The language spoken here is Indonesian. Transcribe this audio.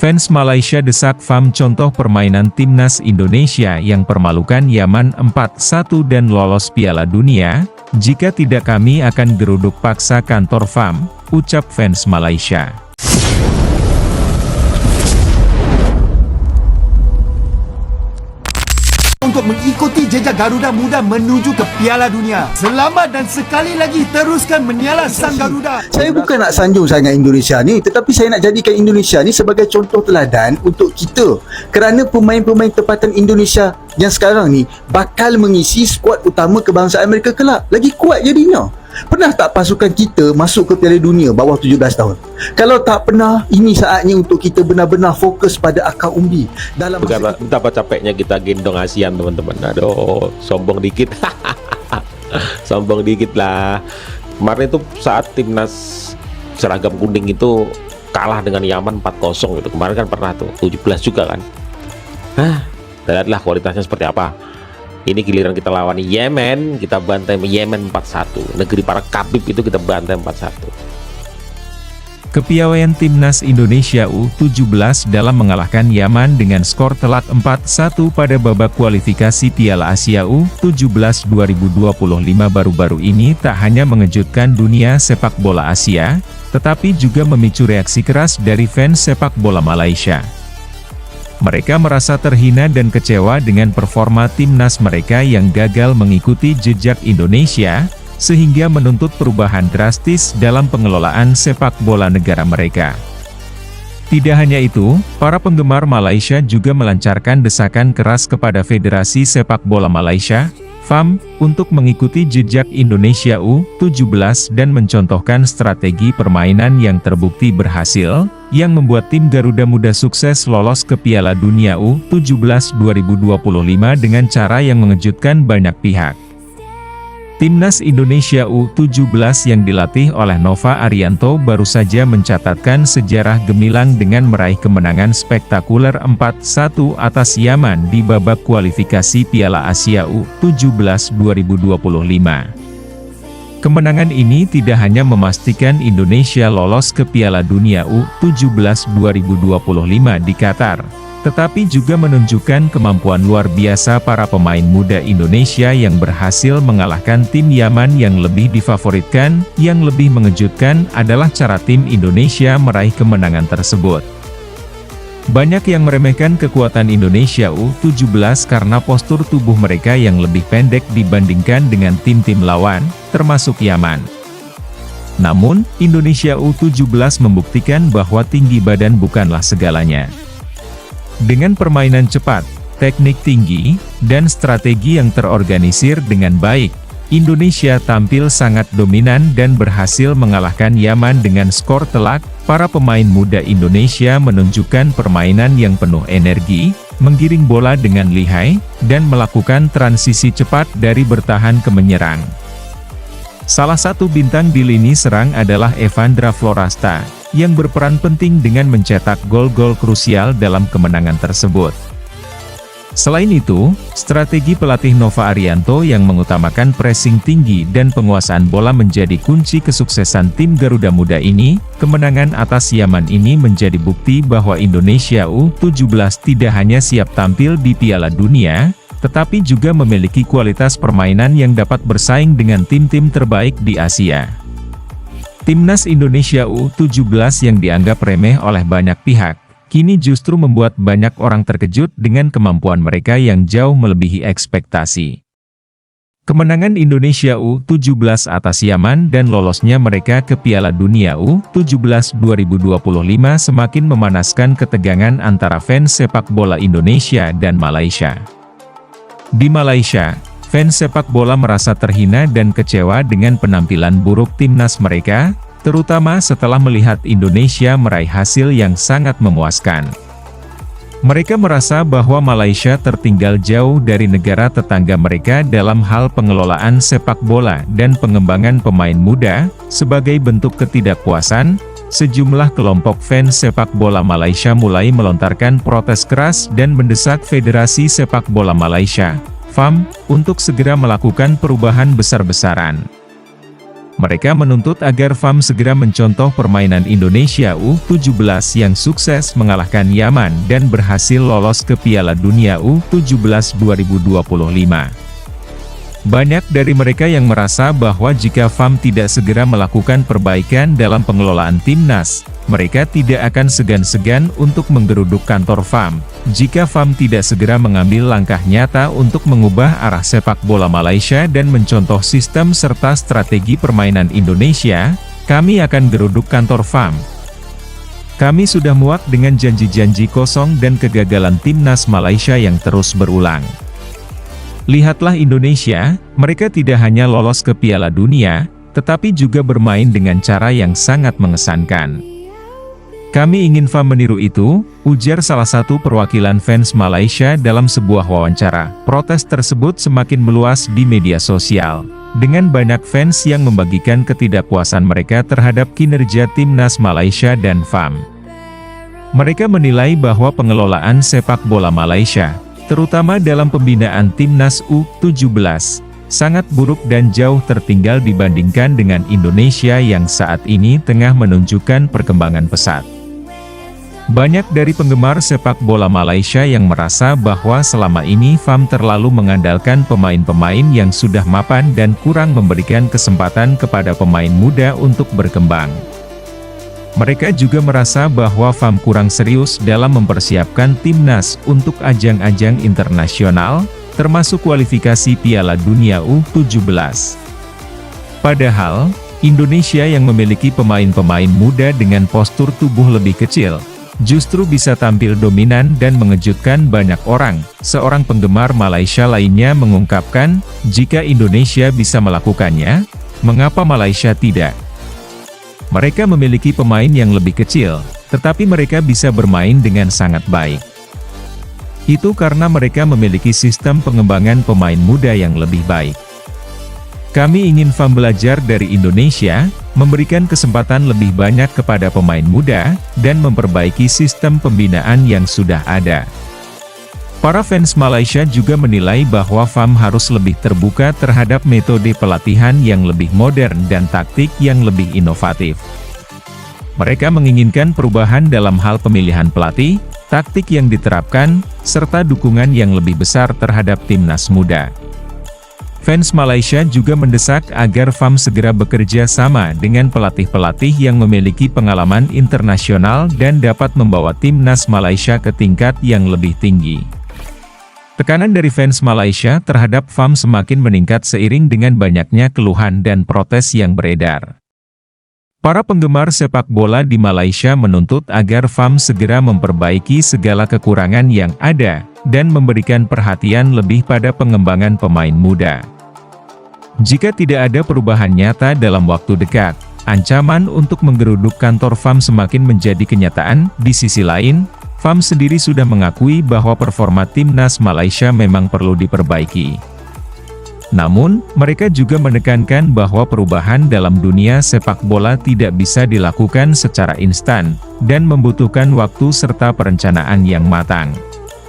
Fans Malaysia desak FAM contoh permainan timnas Indonesia yang permalukan Yaman 4-1 dan lolos Piala Dunia. Jika tidak kami akan geruduk paksa kantor FAM, ucap fans Malaysia. Untuk mengikuti jejak Garuda Muda menuju ke Piala Dunia. Selamat dan sekali lagi teruskan menyala sang Garuda. Saya bukan nak sanjung sangat Indonesia ni, tetapi saya nak jadikan Indonesia ni sebagai contoh teladan untuk kita. Kerana pemain-pemain tempatan Indonesia yang sekarang ni bakal mengisi skuad utama kebangsaan mereka kelak. Lagi kuat jadinya. Pernah tak pasukan kita masuk ke Piala Dunia bawah 17 tahun? Kalau tak pernah, ini saatnya untuk kita benar-benar fokus pada akar umbi. Dalam betapa capeknya kita gendong ASEAN, teman-teman. Aduh, sombong dikit. Sombong dikit lah. Kemarin itu saat timnas seragam kuning itu kalah dengan Yaman 4-0 gitu. Kemarin kan pernah tuh 17 juga kan. Lihatlah kualitasnya seperti apa. Ini giliran kita lawan Yemen, kita bantai Yemen 4-1. Negeri para Khabib itu kita bantai 4-1. Kepiawaian timnas Indonesia U17 dalam mengalahkan Yaman dengan skor telak 4-1 pada babak kualifikasi Piala Asia U17 2025 baru-baru ini tak hanya mengejutkan dunia sepak bola Asia, tetapi juga memicu reaksi keras dari fans sepak bola Malaysia. Mereka merasa terhina dan kecewa dengan performa timnas mereka yang gagal mengikuti jejak Indonesia, sehingga menuntut perubahan drastis dalam pengelolaan sepak bola negara mereka. Tidak hanya itu, para penggemar Malaysia juga melancarkan desakan keras kepada Federasi Sepak Bola Malaysia, FAM, untuk mengikuti jejak Indonesia U17 dan mencontohkan strategi permainan yang terbukti berhasil, yang membuat tim Garuda Muda sukses lolos ke Piala Dunia U17 2025 dengan cara yang mengejutkan banyak pihak. Timnas Indonesia U17 yang dilatih oleh Nova Arianto baru saja mencatatkan sejarah gemilang dengan meraih kemenangan spektakuler 4-1 atas Yaman di babak kualifikasi Piala Asia U17 2025. Kemenangan ini tidak hanya memastikan Indonesia lolos ke Piala Dunia U17 2025 di Qatar, tetapi juga menunjukkan kemampuan luar biasa para pemain muda Indonesia yang berhasil mengalahkan tim Yaman yang lebih difavoritkan. Yang lebih mengejutkan adalah cara tim Indonesia meraih kemenangan tersebut. Banyak yang meremehkan kekuatan Indonesia U17 karena postur tubuh mereka yang lebih pendek dibandingkan dengan tim-tim lawan, termasuk Yaman. Namun, Indonesia U17 membuktikan bahwa tinggi badan bukanlah segalanya. Dengan permainan cepat, teknik tinggi, dan strategi yang terorganisir dengan baik, Indonesia tampil sangat dominan dan berhasil mengalahkan Yaman dengan skor telak. Para pemain muda Indonesia menunjukkan permainan yang penuh energi, menggiring bola dengan lihai, dan melakukan transisi cepat dari bertahan ke menyerang. Salah satu bintang di lini serang adalah Evandra Florasta, yang berperan penting dengan mencetak gol-gol krusial dalam kemenangan tersebut. Selain itu, strategi pelatih Nova Arianto yang mengutamakan pressing tinggi dan penguasaan bola menjadi kunci kesuksesan tim Garuda Muda ini. Kemenangan atas Yaman ini menjadi bukti bahwa Indonesia U17 tidak hanya siap tampil di Piala Dunia, tetapi juga memiliki kualitas permainan yang dapat bersaing dengan tim-tim terbaik di Asia. Timnas Indonesia U17 yang dianggap remeh oleh banyak pihak, kini justru membuat banyak orang terkejut dengan kemampuan mereka yang jauh melebihi ekspektasi. Kemenangan Indonesia U17 atas Yaman dan lolosnya mereka ke Piala Dunia U17 2025 semakin memanaskan ketegangan antara fans sepak bola Indonesia dan Malaysia. Di Malaysia, fans sepak bola merasa terhina dan kecewa dengan penampilan buruk timnas mereka, terutama setelah melihat Indonesia meraih hasil yang sangat memuaskan. Mereka merasa bahwa Malaysia tertinggal jauh dari negara tetangga mereka dalam hal pengelolaan sepak bola dan pengembangan pemain muda. Sebagai bentuk ketidakpuasan, sejumlah kelompok fans sepak bola Malaysia mulai melontarkan protes keras dan mendesak Federasi Sepak Bola Malaysia, FAM, untuk segera melakukan perubahan besar-besaran. Mereka menuntut agar FAM segera mencontoh permainan Indonesia U17 yang sukses mengalahkan Yaman dan berhasil lolos ke Piala Dunia U17 2025. Banyak dari mereka yang merasa bahwa jika FAM tidak segera melakukan perbaikan dalam pengelolaan timnas, mereka tidak akan segan-segan untuk menggeruduk kantor FAM. Jika FAM tidak segera mengambil langkah nyata untuk mengubah arah sepak bola Malaysia dan mencontoh sistem serta strategi permainan Indonesia, kami akan geruduk kantor FAM. Kami sudah muak dengan janji-janji kosong dan kegagalan timnas Malaysia yang terus berulang. Lihatlah Indonesia, mereka tidak hanya lolos ke Piala Dunia, tetapi juga bermain dengan cara yang sangat mengesankan. Kami ingin FAM meniru itu, ujar salah satu perwakilan fans Malaysia dalam sebuah wawancara. Protes tersebut semakin meluas di media sosial, dengan banyak fans yang membagikan ketidakpuasan mereka terhadap kinerja timnas Malaysia dan FAM. Mereka menilai bahwa pengelolaan sepak bola Malaysia, terutama dalam pembinaan timnas U17, sangat buruk dan jauh tertinggal dibandingkan dengan Indonesia yang saat ini tengah menunjukkan perkembangan pesat. Banyak dari penggemar sepak bola Malaysia yang merasa bahwa selama ini FAM terlalu mengandalkan pemain-pemain yang sudah mapan dan kurang memberikan kesempatan kepada pemain muda untuk berkembang. Mereka juga merasa bahwa FAM kurang serius dalam mempersiapkan timnas untuk ajang-ajang internasional, termasuk kualifikasi Piala Dunia U17. Padahal, Indonesia yang memiliki pemain-pemain muda dengan postur tubuh lebih kecil, justru bisa tampil dominan dan mengejutkan banyak orang. Seorang penggemar Malaysia lainnya mengungkapkan, jika Indonesia bisa melakukannya, mengapa Malaysia tidak? Mereka memiliki pemain yang lebih kecil, tetapi mereka bisa bermain dengan sangat baik. Itu karena mereka memiliki sistem pengembangan pemain muda yang lebih baik. Kami ingin FAM belajar dari Indonesia, memberikan kesempatan lebih banyak kepada pemain muda, dan memperbaiki sistem pembinaan yang sudah ada. Para fans Malaysia juga menilai bahwa FAM harus lebih terbuka terhadap metode pelatihan yang lebih modern dan taktik yang lebih inovatif. Mereka menginginkan perubahan dalam hal pemilihan pelatih, taktik yang diterapkan, serta dukungan yang lebih besar terhadap timnas muda. Fans Malaysia juga mendesak agar FAM segera bekerja sama dengan pelatih-pelatih yang memiliki pengalaman internasional dan dapat membawa timnas Malaysia ke tingkat yang lebih tinggi. Tekanan dari fans Malaysia terhadap FAM semakin meningkat seiring dengan banyaknya keluhan dan protes yang beredar. Para penggemar sepak bola di Malaysia menuntut agar FAM segera memperbaiki segala kekurangan yang ada, dan memberikan perhatian lebih pada pengembangan pemain muda. Jika tidak ada perubahan nyata dalam waktu dekat, ancaman untuk menggeruduk kantor FAM semakin menjadi kenyataan. Di sisi lain, FAM sendiri sudah mengakui bahwa performa timnas Malaysia memang perlu diperbaiki. Namun, mereka juga menekankan bahwa perubahan dalam dunia sepak bola tidak bisa dilakukan secara instan, dan membutuhkan waktu serta perencanaan yang matang.